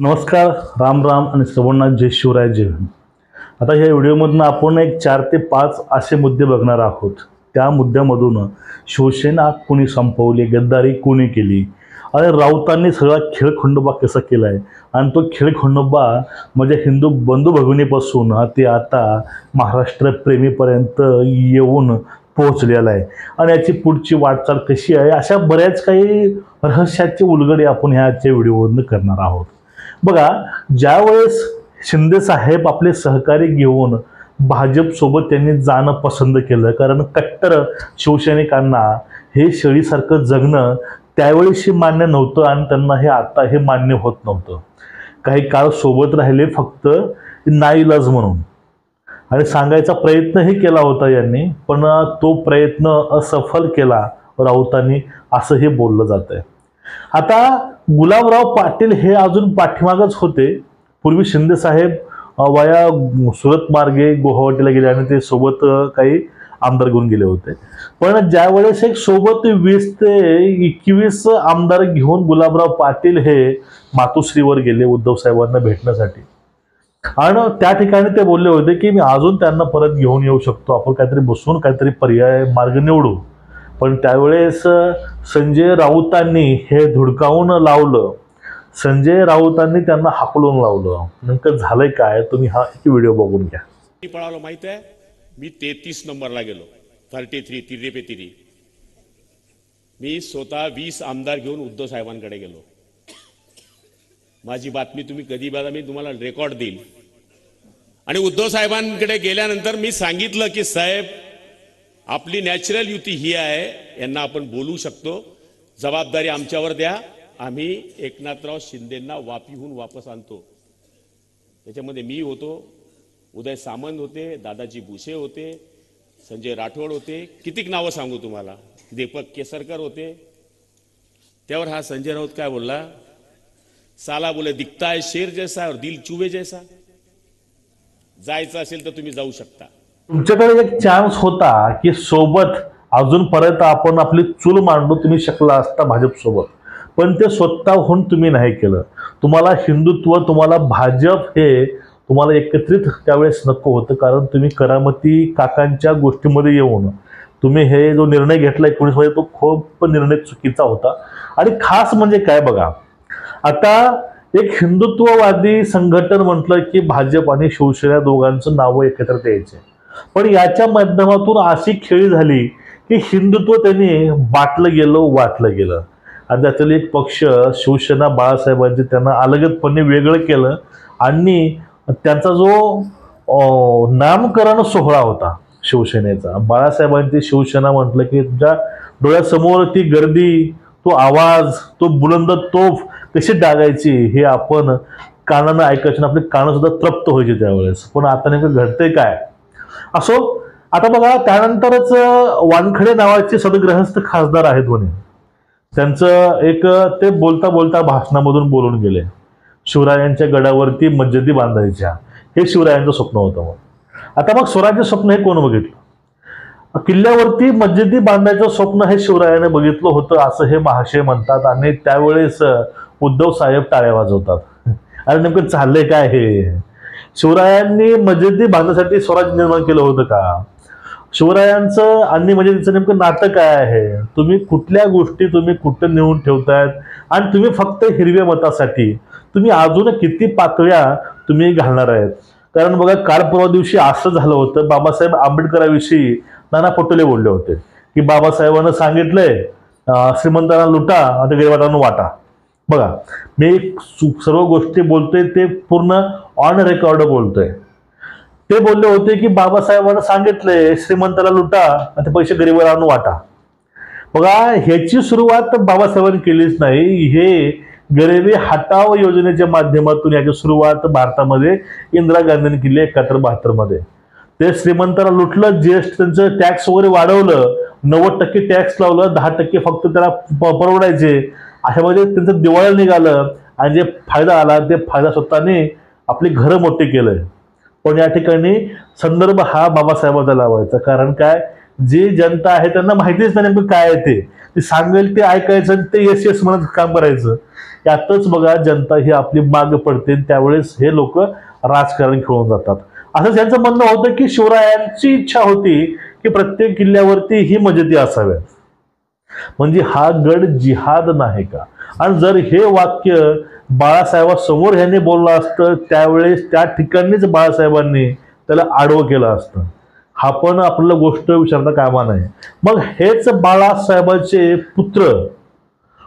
नमस्कार, राम राम आणि सर्वांना जय शिवराय जय भीम. आता ह्या व्हिडिओमधून आपण एक 4 ते 5 असे मुद्दे बघणार आहोत. त्या मुद्द्यामधून शिवसेना कोणी संपवली, गद्दारी कोणी केली आणि राऊतांनी सगळा खेळखंडोबा कसा केला आहे आणि तो खेळखंडोबा म्हणजे हिंदू बंधू भगिनीपासून ते आता महाराष्ट्र प्रेमीपर्यंत येऊन पोहोचलेला आहे आणि याची पुढची वाटचाल कशी आहे अशा बऱ्याच काही रहस्याचे उलगडे आपण ह्या आजच्या व्हिडिओमधून करणार आहोत. बघा, ज्यावेळेस शिंदे साहेब आपले सहकारी घेऊन भाजपसोबत त्यांनी जाणं पसंत केलं, कारण कट्टर शिवसैनिकांना हे शेळीसारखं जगणं त्यावेळेसही मान्य नव्हतं आणि त्यांना हे आता हे मान्य होत नव्हतं. काही काळ सोबत राहिले फक्त नाईलाज म्हणून आणि सांगायचा प्रयत्नही केला होता यांनी, पण तो प्रयत्न असफल केला राऊतांनी असं हे बोललं जात आहे. आता गुलाबराव पाटील हे अजून पाठीमागच होते. पूर्वी शिंदे साहेब वाया सुरत मार्गे गुवाहाटीला गेले आणि ते सोबत काही आमदार घेऊन गेले होते. पण ज्यावेळेस एक सोबत 20 ते 21 आमदार घेऊन गुलाबराव पाटील हे मातोश्रीवर गेले उद्धव साहेबांना भेटण्यासाठी आणि त्या ठिकाणी ते बोलले होते की मी अजून त्यांना परत घेऊन येऊ शकतो, आपण काहीतरी बसून काहीतरी पर्याय मार्ग निवडू. पण त्यावेळेस संजय राऊतांनी हे धुडकावून लावलं. संजय राऊतांनी त्यांना हाकलून लावलं. नेमकं झालंय काय, तुम्ही हा व्हिडिओ बघून घ्या. पळालो माहित आहे, मी 33 नंबरला गेलो, 33 तिरे पे तिरी. मी स्वतः 20 आमदार घेऊन उद्धव साहेबांकडे गेलो. माझी बातमी तुम्ही कधी बघा, मी तुम्हाला रेकॉर्ड देईल. आणि उद्धव साहेबांकडे गेल्यानंतर मी सांगितलं की साहेब, आपली नॅचरल युती ही आहे, यांना आपण बोलू शकतो, जबाबदारी आमच्यावर द्या, आम्ही एकनाथराव शिंदेंना वापीहून वापस आणतो. त्याच्यामध्ये मी होतो, उदय सामंत होते, दादाजी भुसे होते, संजय राठोड होते, कितीक नावं सांगू तुम्हाला, दीपक केसरकर होते. त्यावर हा संजय राऊत काय बोलला, साला बोले दिखता है शेर जैसा और दिल चूहे जैसा, जायचं असेल तर तुम्ही जाऊ शकता. तुमच्याकडे एक चान्स होता की सोबत अजून परत आपण आपली चूल मांडू तुम्ही शकला असता भाजप सोबत, पण ते स्वतःहून तुम्ही नाही केलं. तुम्हाला हिंदुत्व, तुम्हाला भाजप हे तुम्हाला एकत्रित त्यावेळेस नको होतं, कारण तुम्ही करामती काकांच्या गोष्टीमध्ये येऊन तुम्ही हे जो निर्णय घेतला 19 मध्ये तो खूप निर्णय चुकीचा होता. आणि खास म्हणजे काय बघा, आता एक हिंदुत्ववादी संघटन म्हटलं की भाजप आणि शिवसेना दोघांचं नावं एकत्र यायचे, पण याच्या माध्यमातून अशी खेळी झाली की हिंदुत्व त्यांनी वाटलं गेलं आणि त्यातील एक पक्ष शिवसेना बाळासाहेबांचे त्यांना अलगदपणे वेगळं केलं आणि त्यांचा जो नामकरण सोहळा होता शिवसेनेचा, बाळासाहेबांची शिवसेना म्हटलं की तुमच्या डोळ्यासमोर ती गर्दी, तो आवाज, तो बुलंद तोफ कशी डागायची हे आपण कानानं ऐकायचं, आपले कानं सुद्धा तृप्त व्हायचे त्यावेळेस. पण आता नेमकं घडतंय काय असो. आता बघा, त्यानंतरच वानखडे नावाचे सदग्रहस्थ खासदार आहेत म्हणे, त्यांचं एक ते बोलता बोलता भाषणामधून बोलून गेले, शिवरायांच्या गडावरती मस्जिदी बांधायच्या, हे शिवरायांचं स्वप्न होतं. आता मग स्वराज्य स्वप्न हे कोण बघितलं, किल्ल्यावरती मस्जिदी बांधायचं स्वप्न हे शिवरायाने बघितलं होतं असं हे महाशय म्हणतात. आणि त्यावेळेस उद्धव साहेब टाळ्या वाजवतात. आणि नेमकं चाललंय काय, हे शिवरायांनी मस्जिदी बांधण्यासाठी स्वराज्य निर्माण केलं होतं का? शिवरायांचं आणि मस्जिदीचं नेमकं नातं काय आहे? तुम्ही कुठल्या गोष्टी तुम्ही कुठं नेऊन ठेवतायत आणि तुम्ही फक्त हिरव्या मतासाठी तुम्ही अजून किती पातळ्या तुम्ही घालणार आहेत? कारण बघा, काल परवा दिवशी असं झालं होतं, बाबासाहेब आंबेडकरांविषयी नाना पटोले बोलले होते की बाबासाहेबांना सांगितलंय श्रीमंतांना लुटा आणि गरिबांना वाटा. बघा, मी सर्व गोष्टी बोलतोय ते पूर्ण ऑन रेकॉर्ड बोलतोय. ते बोलले होते की बाबासाहेबांना सांगितलंय श्रीमंताला लुटा आणि ते पैसे गरिबांना वाटा. बघा, ह्याची सुरुवात बाबासाहेबांनी केलीच नाही. हे गरिबी हटाव योजनेच्या माध्यमातून याची सुरुवात भारतामध्ये इंदिरा गांधींनी केली 71-72 मध्ये. ते श्रीमंताला लुटलं, जीएसटी त्यांचं टॅक्स वगैरे वाढवलं, 90% टॅक्स लावलं, 10% फक्त त्याला परवडायचे, अशामध्ये त्यांचं दिवाळी निघालं आणि जे फायदा आला ते फायदा स्वतःने आपली घरं मोठी केलंय. पण या ठिकाणी संदर्भ हा बाबासाहेबांचा लावायचा, कारण काय, जी जनता आहे त्यांना माहितीच नाही नेमकं काय आहे ते. ती सांगेल ते ऐकायचं आणि ते यस यस म्हणत काम करायचं. यातच बघा जनता ही आपली माग पडते, त्यावेळेस हे लोक राजकारण खेळून जातात. असं त्यांचं म्हणणं होतं की शिवरायांची इच्छा होती की प्रत्येक किल्ल्यावरती ही मजिदी असाव्यात. म्हणजे हा गड जिहाद नाही का? आणि जर हे वाक्य बाळासाहेबांसमोर ह्यांनी बोललं असतं त्यावेळेस त्या ठिकाणीच बाळासाहेबांनी त्याला आडवं केलं असतं. हा पण आपल्याला गोष्ट विचारता कामा नये. मग हेच बाळासाहेबांचे पुत्र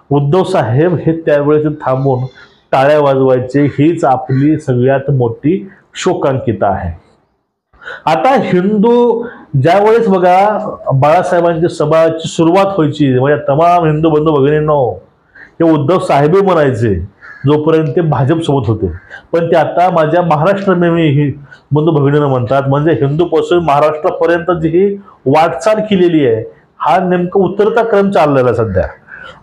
उद्धव साहेब हे त्यावेळेस थांबून टाळ्या वाजवायचे. हीच आपली सगळ्यात मोठी शोकांकिता आहे. आता हिंदू ज्यावेळेस बघा बाळासाहेबांच्या सभाची सुरुवात व्हायची, म्हणजे तमाम हिंदू बंधू भगिनींनो हे उद्धव साहेब म्हणायचे जोपर्यंत ते भाजप सोबत होते. पण ते आता माझ्या महाराष्ट्र ही बंधू भगिनींना म्हणतात. म्हणजे हिंदू पासून महाराष्ट्रापर्यंत जी ही वाटचाल केलेली आहे हा नेमका उतरता क्रम चाललेला सध्या.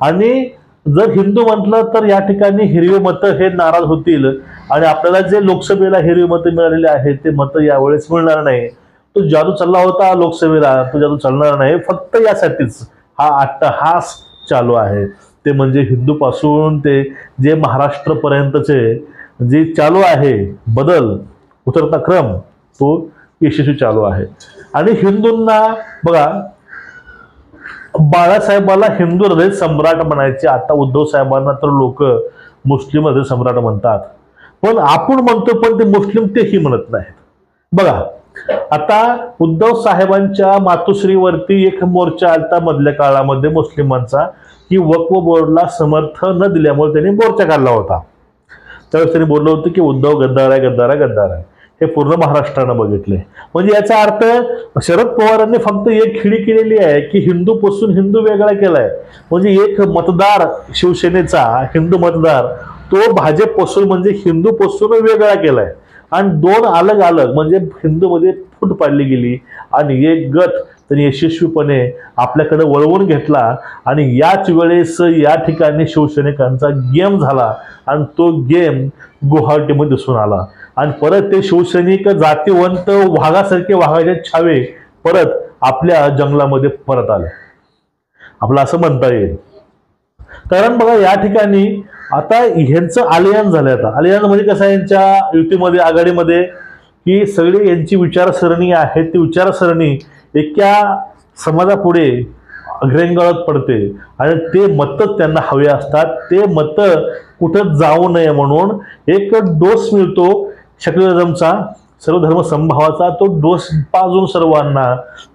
आणि जर हिंदू म्हटलं तर या ठिकाणी हिरवी मतं हे नाराज होतील आणि आपल्याला जे लोकसभेला हिरवी मतं मिळालेली आहेत ते मतं यावेळेस मिळणार नाही. तो जादू चालला होता लोकसभेला, तो जादू चालणार नाही. फक्त यासाठीच हा अट्टहास चालू आहे. ते म्हणजे हिंदू पासून ते जे महाराष्ट्रपर्यंतचे जे चालू आहे बदल उतरता क्रम तो यशस्वी चालू आहे. आणि हिंदूंना बघा बाळासाहेबाला हिंदू हृदय सम्राट म्हणायचे. आता उद्धव साहेबांना तर लोक मुस्लिम हृदय सम्राट म्हणतात. पण आपण म्हणतो पण ते मुस्लिम तेही म्हणत नाहीत. बघा आता उद्धव साहेबांच्या मातोश्रीवरती एक मोर्चा आलता मधल्या काळामध्ये मुस्लिमांचा की वक्फ बोर्डला समर्थन न दिल्यामुळे त्यांनी मोर्चा काढला होता. त्यावेळेस त्यांनी बोललं होतं की उद्धव गद्दार आहे, गद्दार आहे, गद्दार आहे. हे पूर्ण महाराष्ट्रानं बघितले. म्हणजे याचा अर्थ शरद पवारांनी फक्त एक खिडी केलेली आहे की हिंदू पासून हिंदू वेगळा केलाय. म्हणजे एक मतदार शिवसेनेचा हिंदू मतदार तो भाजप पासून म्हणजे हिंदू पासून वेगळा केलाय. आणि दोन अलग अलग म्हणजे हिंदूमध्ये फूट पाडली गेली आणि एक गट त्यांनी यशस्वीपणे आपल्याकडे वळवून घेतला. आणि याच वेळेस या ठिकाणी शिवसैनिकांचा गेम झाला आणि तो गेम गुवाहाटीमध्ये दिसून आला. आणि परत ते शिवसैनिक जातीवंत वाघासारखे वाघाचे छावे परत आपल्या जंगलामध्ये परत आले, आपलं असं म्हणता येईल. कारण बघा या ठिकाणी आता ह्यांचं अलियन्स झालं. आता अलियन्स म्हणजे कसं आहे यांच्या युतीमध्ये आघाडीमध्ये की सगळी यांची विचारसरणी आहे ती विचारसरणी एका समाजापुढे अग्रेंगळत पडते आणि ते मत त्यांना हवे असतात. ते मत कुठं जाऊ नये म्हणून एक डोस मिळतो सेक्युलरिझमचा, सर्वधर्म समभावाचा. तो डोस पाजून सर्वांना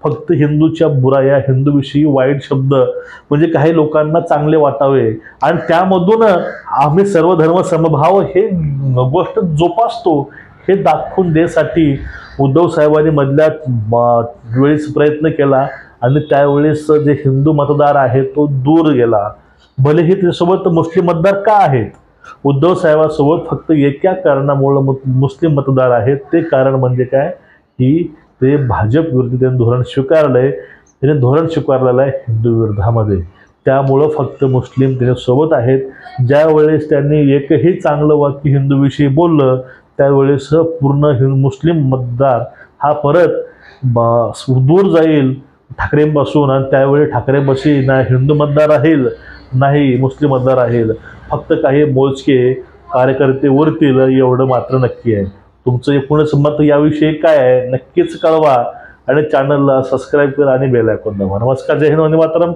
फक्त हिंदूच्या बुराया, हिंदूविषयी वाईट शब्द म्हणजे काही लोकांना चांगले वाटावे आणि त्यामधून आम्ही सर्वधर्म समभाव हे गोष्ट जोपासतो हे दाखवून देण्यासाठी उद्धव साहेबांनी मधल्या वेळेस प्रयत्न केला. आणि त्यावेळेस जे हिंदू मतदार आहे तो दूर गेला. भलेही त्यासोबत मुस्लिम मतदार का आहेत, उद्धव साहेबांसोबत फक्त एका कारणामुळे मुस्लिम मतदार आहेत. ते कारण म्हणजे काय की ते भाजप विरोधी त्यांनी धोरण स्वीकारलंय. त्याने धोरण स्वीकारलेलं आहे हिंदू विरोधामध्ये. त्यामुळं फक्त मुस्लिम त्याच्या सोबत आहेत. ज्यावेळेस त्यांनी एकही चांगलं वाक्य हिंदूविषयी बोललं त्यावेळेस पूर्ण मुस्लिम मतदार हा परत दूर जाईल ठाकरेंपासून. आणि त्यावेळी ठाकरेंपाशी ना हिंदू मतदार राहील नाही मुस्लिम मतदार राहील. फक्त काही मोजके कार्यकर्ते उरतील एवढं मात्र नक्की आहे. तुमचं एकूणच मत याविषयी काय आहे नक्कीच कळवा आणि चॅनलला सबस्क्राईब करा आणि बेल आयकॉन दाबा. नमस्कार, जय हिंद, वंदे मातरम.